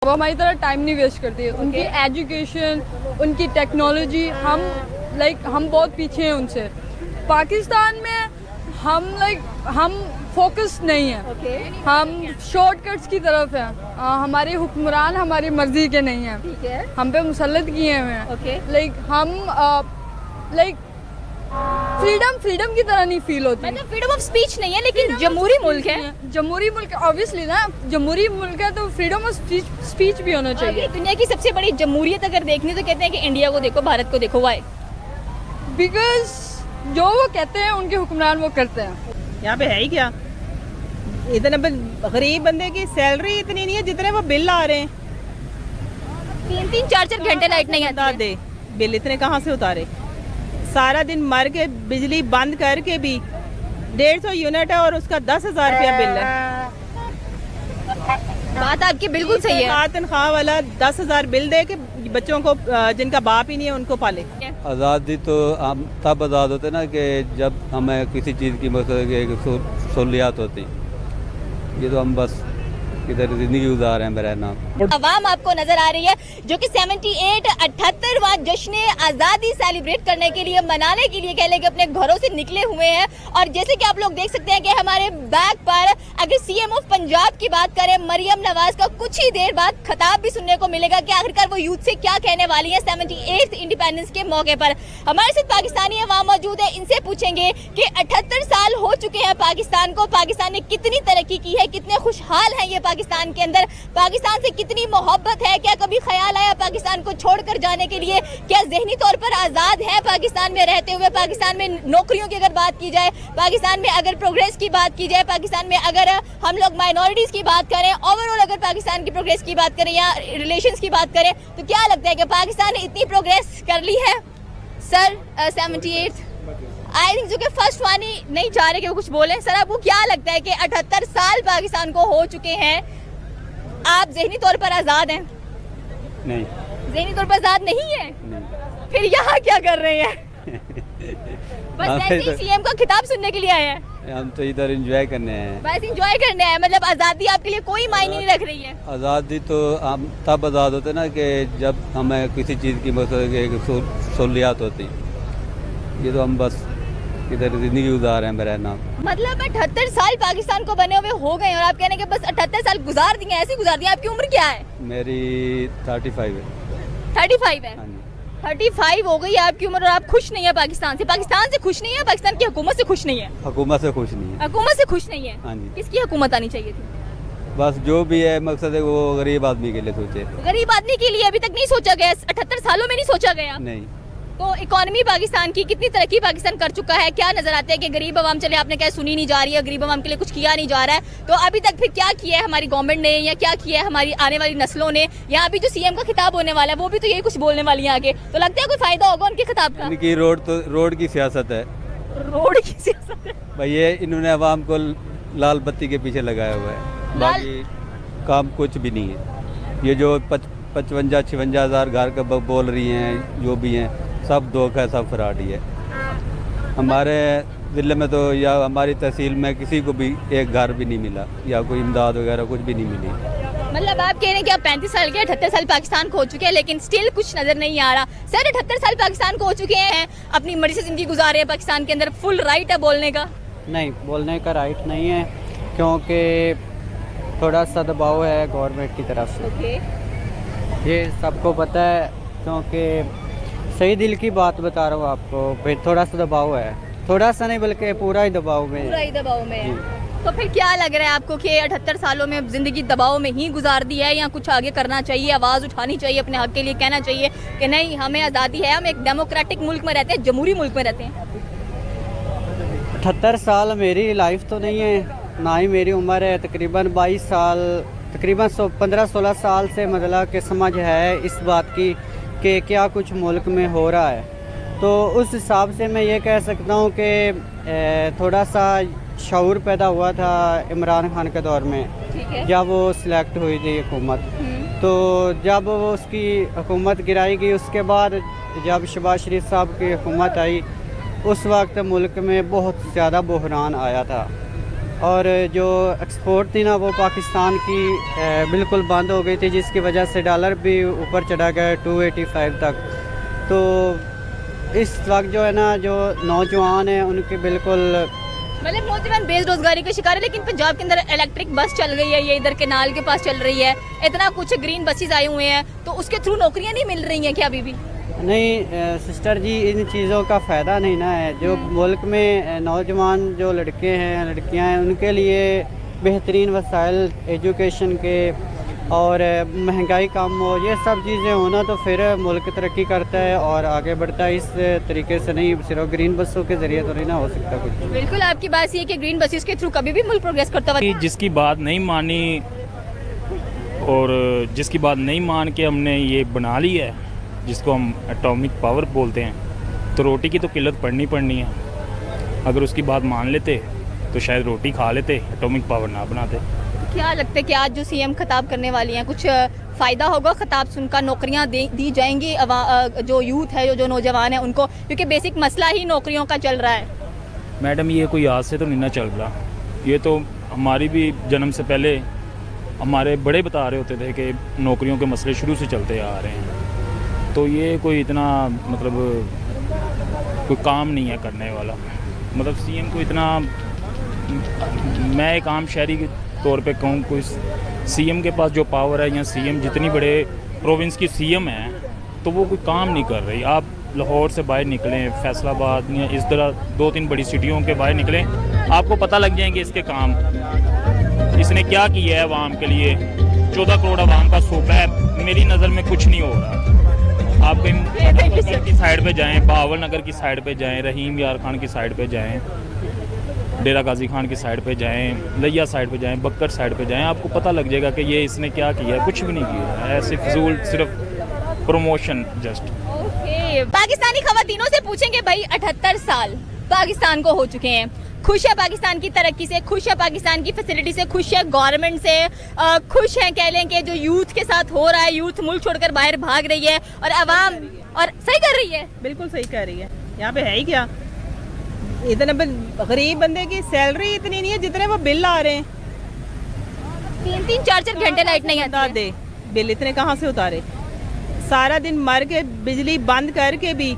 वो हमारी तरह टाइम नहीं वेस्ट करती। उनकी एजुकेशन, उनकी टेक्नोलॉजी, हम बहुत पीछे हैं उनसे। पाकिस्तान में हम फोकस नहीं है, हम शॉर्टकट्स की तरफ हैं। हमारे हुक्मरान हमारी मर्जी के नहीं हैं, हम पे मुसल्लत किए हुए हैं। हम फ्रीडम की तरह नहीं फील होती। मतलब फ्रीडम ऑफ स्पीच नहीं है, लेकिन जमहूरी मुल्क है। जमहूरी मुल्क ऑब्वियसली ना, जमहूरी मुल्क है तो फ्रीडम ऑफ स्पीच भी होना चाहिए। दुनिया की सबसे बड़ी जमहूरियत अगर देखनी तो कहते हैं कि इंडिया को देखो, भारत को देखो। वाई? बिकॉज जो वो कहते हैं उनके हुक्मरान वो करते हैं। यहाँ पे है ही क्या, इतने गरीब बंदे की सैलरी इतनी नहीं है जितने वो बिल आ रहे हैं। 3-4 घंटे लाइट नहीं आती है। दे बिल इतने कहाँ से उतारे? सारा दिन मर के बिजली बंद करके भी 150 यूनिट है और उसका 10,000 रुपया बिल है। बात आपकी बिल्कुल सही है। तनख्वाह वाला 10,000 बिल दे के बच्चों को जिनका बाप ही नहीं है उनको पाले। आज़ादी तो हम तब आज़ाद होते ना कि जब हमें किसी चीज़ की सहूलियात होती। ये तो हम बस इधर ज़िंदगी गुजार रहे हैं मेरा नाम। अवाम आपको नजर आ रही है जो कि 78वां जश्न आज़ादी सेलिब्रेट करने के लिए, मनाने के लिए कह लें कि अपने घरों से निकले हुए हैं। और जैसे कि आप लोग देख सकते हैं कि हमारे बैग पर अगर सीएम ऑफ पंजाब की बात करें, मरियम नवाज का कुछ ही देर बाद खिताब भी सुनने को मिलेगा कि आखिरकार वो यूथ से क्या कहने वाली है 78th इंडिपेंडेंस के मौके पर। हमारे साथ पाकिस्तानी अवाम मौजूद है, इनसे पूछेंगे कि 78 साल हो चुके हैं पाकिस्तान को, पाकिस्तान ने कितनी तरक्की की है, कितने खुशहाल हैं ये पाकिस्तान के अंदर, पाकिस्तान से कितनी मोहब्बत है, क्या कभी ख्याल आया पाकिस्तान को छोड़कर जाने के लिए, क्या ज़हनी तौर पर आज़ाद है पाकिस्तान में रहते हुए, पाकिस्तान में नौकरियों की अगर बात की जाए, पाकिस्तान में अगर प्रोग्रेस की बात की जाए, पाकिस्तान में अगर हम लोग माइनॉरिटीज़ की बात करें, ओवरऑल अगर पाकिस्तान की प्रोग्रेस की बात करें या रिलेशंस की बात करें, तो क्या लगता है कि पाकिस्तान ने इतनी प्रोग्रेस कर ली है? सर 78 आई थिंक जो कि फर्स्ट वन ही नहीं चाह रहे कि वो कुछ बोले। सर आपको क्या लगता है कि 78 साल पाकिस्तान को हो चुके हैं, आप ज़हनी तौर पर आज़ाद हैं? नहीं, ज़हनी तौर पर आज़ाद नहीं है। नहीं। फिर यहाँ क्या कर रहे हैं? बस हाँ, ऐसे ही सीएम का खिताब सुनने के लिए आए हैं। हम तो इधर एंजॉय करने हैं। बस एंजॉय करने आए, मतलब आज़ादी आपके लिए कोई मायने नहीं रख रही है। आज़ादी तो हम तब आज़ाद होते ना कि जब हमें किसी चीज़ की सहूलियात होती। ये तो हम बस इधर ज़िंदगी गुजार रहे हैं मेरा नाम। मतलब 78 साल पाकिस्तान को बने हुए हो गए और आप कहने के बस 78 साल गुजार दिए, ऐसे गुजार दिए। आपकी उम्र क्या है? मेरी 35 है। 35 है। हाँ जी। 35 हो गई आपकी उम्र और आप खुश नहीं है पाकिस्तान से? पाकिस्तान से खुश नहीं है, पाकिस्तान की हुकूमत से खुश नहीं है? हुकूमत से खुश नहीं है। हुकूमत से खुश नहीं है? हाँ जी। किसकी हुकूमत आनी चाहिए थी? बस जो भी है मकसद है वो गरीब आदमी के लिए सोचे। गरीब आदमी के लिए अभी तक नहीं सोचा गया, 78 सालों में नहीं सोचा गया। नहीं। तो इकोनॉमी पाकिस्तान की कितनी तरक्की पाकिस्तान कर चुका है? क्या नजर आता है कि गरीब आवाम, चले आपने क्या सुनी नहीं जा रही है, गरीब आवाम के लिए कुछ किया नहीं जा रहा है, तो अभी तक फिर क्या किया है हमारी गवर्नमेंट ने या क्या किया है हमारी आने वाली नस्लों ने? या अभी जो सीएम का खिताब होने वाला है वो भी तो यही कुछ बोलने वाली है आगे, तो लगता है कोई फायदा होगा उनके खिताब का? इनकी रोड की सियासत है। रोड की सियासत है भाई ये इन्होंने अवाम को लाल बत्ती के पीछे लगाया हुआ है, बाकी काम कुछ भी नहीं है। ये जो 55-56 हज़ार घर का बोल रही हैं, जो भी हैं सब धोखा है, सब फ्रॉड ही है। हमारे ज़िले में तो या हमारी तहसील में किसी को भी एक घर भी नहीं मिला या कोई इमदाद वगैरह कुछ भी नहीं मिली। मतलब आप कह रहे हैं कि आप 35 साल के, 78 साल पाकिस्तान को हो चुके हैं, लेकिन स्टिल कुछ नजर नहीं आ रहा। सर 78 साल पाकिस्तान को हो चुके हैं, अपनी मर्जी से जिंदगी गुजार रहे हैं पाकिस्तान के अंदर, फुल राइट है बोलने का? नहीं, बोलने का राइट नहीं है, क्योंकि थोड़ा सा दबाव है गवर्नमेंट की तरफ से। ये सबको पता है, क्योंकि सही दिल की बात बता रहा हूँ आपको, फिर थोड़ा सा दबाव है, थोड़ा सा नहीं बल्कि पूरा ही दबाव में है। पूरा ही दबाव में है। तो फिर क्या लग रहा है आपको कि 78 सालों में जिंदगी दबाव में ही गुजार दी है या कुछ आगे करना चाहिए, आवाज़ उठानी चाहिए, अपने हक के लिए कहना चाहिए कि नहीं हमें आज़ादी है, हम एक डेमोक्रेटिक मुल्क में रहते हैं, जमहूरी मुल्क में रहते हैं? 78 साल मेरी लाइफ तो नहीं है, ना ही मेरी उम्र है। तकरीबन 22 साल, तकरीबन 15-16 साल से मतलब कि समझ है इस बात की कि क्या कुछ मुल्क में हो रहा है। तो उस हिसाब से मैं ये कह सकता हूँ कि थोड़ा सा शऊर पैदा हुआ था इमरान खान के दौर में, जब वो सिलेक्ट हुई थी हुकूमत। तो जब वो उसकी हुकूमत गिराई गई, उसके बाद जब शहबाज शरीफ साहब की हुकूमत आई, उस वक्त मुल्क में बहुत ज़्यादा बहरान आया था। और जो एक्सपोर्ट थी ना वो पाकिस्तान की बिल्कुल बंद हो गई थी, जिसकी वजह से डॉलर भी ऊपर चढ़ा गया 285 तक। तो इस वक्त जो है ना जो नौजवान हैं उनके बिल्कुल मतलब नौजवान बेरोजगारी के शिकार है। लेकिन पंजाब के अंदर इलेक्ट्रिक बस चल गई है, ये इधर केनाल के पास चल रही है, इतना कुछ ग्रीन बसेस आए हुए हैं, तो उसके थ्रू नौकरियां नहीं मिल रही हैं क्या अभी भी? नहीं सिस्टर जी, इन चीज़ों का फ़ायदा नहीं ना है। जो मुल्क में नौजवान जो लड़के हैं लड़कियां हैं उनके लिए बेहतरीन वसाइल एजुकेशन के और महंगाई कम हो, ये सब चीज़ें होना तो फिर मुल्क तरक्की करता है और आगे बढ़ता है। इस तरीके से नहीं, सिर्फ ग्रीन बसों के ज़रिए तो नहीं ना हो सकता कुछ। बिल्कुल आपकी बात ये है कि ग्रीन बसेस के थ्रू कभी भी मुल्क प्रोग्रेस करता हुआ। जिसकी बात नहीं मानी और जिसकी बात नहीं मान के हमने ये बना ली है, जिसको हम एटॉमिक पावर बोलते हैं, तो रोटी की तो किल्लत पड़नी है। अगर उसकी बात मान लेते तो शायद रोटी खा लेते, एटॉमिक पावर ना बनाते। क्या लगता है कि आज जो सीएम खिताब करने वाली हैं, कुछ फ़ायदा होगा खिताब सुनकर? नौकरियां दी जाएंगी जो यूथ है, जो नौजवान है उनको, क्योंकि बेसिक मसला ही नौकरियों का चल रहा है। मैडम ये कोई आज से तो नहीं ना चल रहा, ये तो हमारी भी जन्म से पहले हमारे बड़े बता रहे होते थे कि नौकरियों के मसले शुरू से चलते आ रहे हैं। तो ये कोई इतना मतलब कोई काम नहीं है करने वाला। मतलब सीएम को इतना, मैं एक आम शहरी के तौर पे कहूँ, कोई सीएम के पास जो पावर है या सीएम जितनी बड़े प्रोविंस की सीएम है तो वो कोई काम नहीं कर रही। आप लाहौर से बाहर निकलें, फैसलाबाद या इस तरह 2-3 बड़ी सिटियों के बाहर निकलें, आपको पता लग जाएंगे इसके काम, इसने क्या किया है आवाम के लिए। 14 करोड़ आवाम का सूबा है, मेरी नज़र में कुछ नहीं हो रहा। आप कहीं की साइड पे जाएं, बहावल नगर की साइड पे जाएं, रहीम यार खान की साइड पे जाएं, डेरा गाजी खान की साइड पे जाएं, लिया साइड पे जाएं, बक्कर साइड पे जाएं, आपको पता लग जाएगा कि ये इसने क्या किया है। कुछ भी नहीं किया है, ऐसे फिजूल सिर्फ प्रमोशन जस्ट। ओके, पाकिस्तानी खवातीनों से पूछेंगे भाई 78 साल पाकिस्तान को हो चुके हैं, खुश है पाकिस्तान की तरक्की से, खुश है पाकिस्तान की फैसिलिटी से, खुश है गवर्नमेंट से, खुश है कह लें कि जो यूथ के साथ हो रहा है, यूथ मुल्क छोड़कर बाहर भाग रही है और आवाम और सही कर रही है। बिल्कुल सही कह रही है। यहाँ पे है ही क्या, इतने गरीब बंदे की सैलरी इतनी नहीं है जितने वो बिल आ रहे हैं। 3-3, 4-4 घंटे लाइट नहीं आती दे बिल इतने कहाँ से उतारे? सारा दिन मर के बिजली बंद करके भी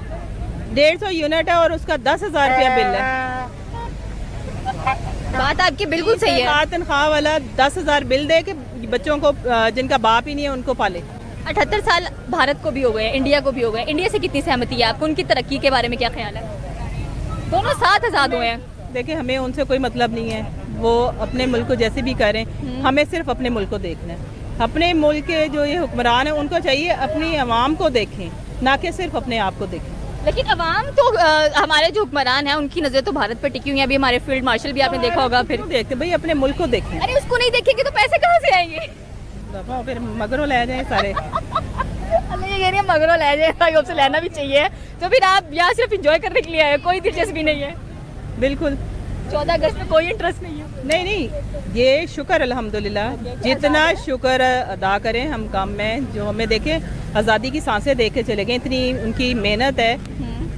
150 यूनिट है और उसका 10,000 रुपया बिल है। बात आपकी बिल्कुल सही है। तनख्वाह वाला 10,000 बिल दे के बच्चों को जिनका बाप ही नहीं है उनको पाले। 78 साल भारत को भी हो गए, इंडिया को भी हो गए। इंडिया से कितनी सहमति है आपको? उनकी तरक्की के बारे में क्या ख्याल है? दोनों साथ आज़ाद हुए हैं। देखिए हमें उनसे कोई मतलब नहीं है, वो अपने मुल्क को जैसे भी करें, हमें सिर्फ अपने मुल्क को देखना है। अपने मुल्क के जो ये हुक्मरान हैं उनको चाहिए अपनी आवाम को देखें, ना कि सिर्फ अपने आप को देखें। लेकिन अवाम तो हमारे जो हुक्मरान हैं उनकी नजर तो भारत पर टिकी हुई है। अभी हमारे फील्ड मार्शल भी आपने देखा होगा। फिर देखते भाई अपने मुल्क को देखें। अरे उसको नहीं देखेंगे तो पैसे कहाँ से आएंगे? फिर मगरों ले जाए सारे। ये कह रही है मगरों ले जाए, भाई आपसे लेना भी चाहिए। तो फिर आप यहाँ सिर्फ इंजॉय करने के लिए आए, कोई दिलचस्पी नहीं है? बिल्कुल। 14 अगस्त में कोई इंटरेस्ट नहीं है? नहीं, ये शुक्र अल्हम्दुलिल्लाह, जितना शुक्र अदा करें हम काम में, जो हमें देखें आज़ादी की सांसें देख के चले गए, इतनी उनकी मेहनत है।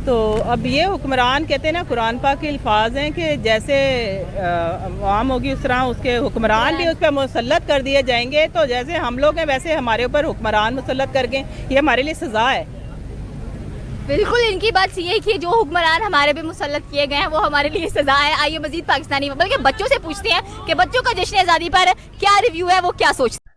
तो अब ये हुक्मरान कहते हैं ना, कुरान पाक के अल्फाज हैं कि जैसे अवाम होगी उस तरह उसके हुक्मरान भी उस पर मुसल्लत कर दिए जाएंगे। तो जैसे हम लोग हैं वैसे हमारे ऊपर हुक्मरान मुसल्लत करके, ये हमारे लिए सज़ा है। बिल्कुल, इनकी बात ये है कि जो हुक्मरान हमारे पे मुसल्लत किए गए हैं वो हमारे लिए सजा है। आइए मजीद पाकिस्तानी बल्कि बच्चों से पूछते हैं कि बच्चों का जश्न आज़ादी पर क्या रिव्यू है, वो क्या सोचते हैं।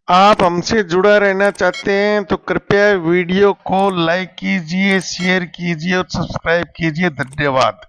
आप हमसे जुड़ा रहना चाहते हैं तो कृपया वीडियो को लाइक कीजिए, शेयर कीजिए और सब्सक्राइब कीजिए। धन्यवाद।